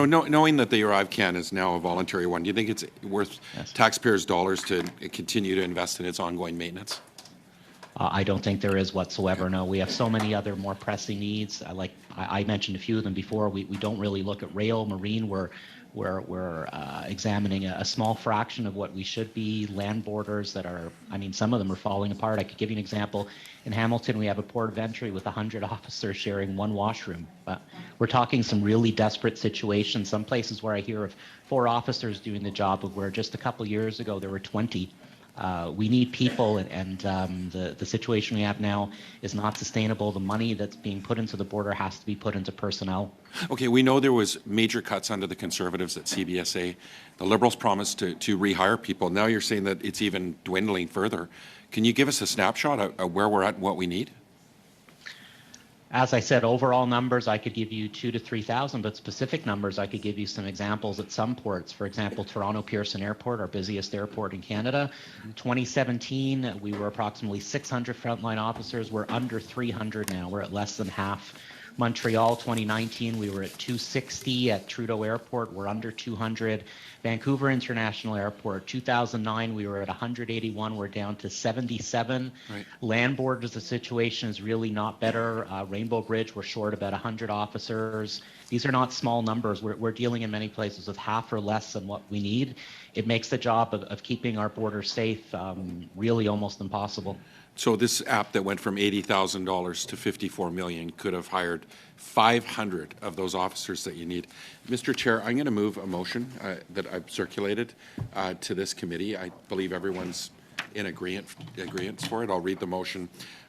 Knowing that the ArriveCAN is now a voluntary one, do you think it's worth taxpayers' dollars to continue to invest in its ongoing maintenance? I don't think there is whatsoever. No, we have so many other more pressing needs. Like I mentioned a few of them before. We don't really look at rail, marine. We're examining a small fraction of what we should be. Land borders that are, I mean, some of them are falling apart. I could give you an example. In Hamilton, we have a port of entry with 100 officers sharing one washroom. But we're talking some really desperate situations. Some places where I hear of 4 officers doing the job of where just a couple years ago there were 20. We need people, and the situation we have now is not sustainable. The money that's being put into the border has to be put into personnel. Okay, we know there was major cuts under the Conservatives at CBSA. The Liberals promised to rehire people. Now you're saying that it's even dwindling further. Can you give us a snapshot of where we're at and what we need? As I said, overall numbers, I could give you 2,000 to 3,000, but specific numbers, I could give you some examples at some ports. For example, Toronto Pearson Airport, our busiest airport in Canada. 2017, we were approximately 600 frontline officers. We're under 300 now. We're at less than half. Montreal, 2019, we were at 260 at Trudeau Airport. We're under 200. Vancouver International Airport, 2009, we were at 181. We're down to 77. Right. Land borders, the situation is really not better. Rainbow Bridge, we're short about 100 officers. These are not small numbers. We're dealing in many places with half or less than what we need. It makes the job of keeping our border safe really almost impossible. So this app that went from $80,000 to $54 million could have hired 500 of those officers that you need. Mr. Chair, I'm going to move a motion that I've circulated to this committee. I believe everyone's in agreement for it. I'll read the motion.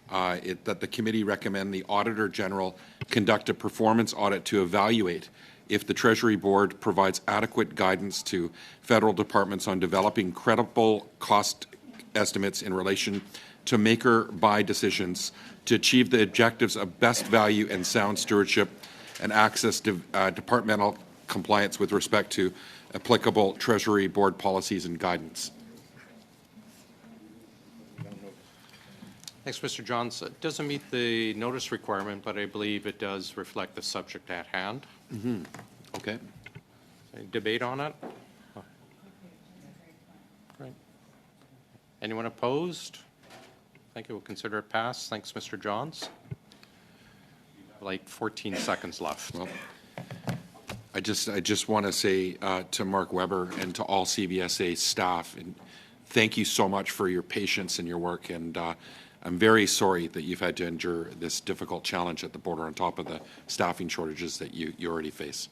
That the committee recommend the Auditor General conduct a performance audit to evaluate if the Treasury Board provides adequate guidance to federal departments on developing credible cost estimates in relation to make or buy decisions to achieve the objectives of best value and sound stewardship and access to departmental compliance with respect to applicable Treasury Board policies and guidance. Thanks, Mr. Johns. It doesn't meet the notice requirement, but I believe it does reflect the subject at hand. Mm-hmm. Okay. Any debate on it? Oh. Right. Anyone opposed? Thank you. We'll consider it passed. Thanks, Mr. Johns. Like 14 seconds left. Well, I just want to say to Mark Weber and to all CBSA staff, and thank you so much for your patience and your work. And I'm very sorry that you've had to endure this difficult challenge at the border on top of the staffing shortages that you already face.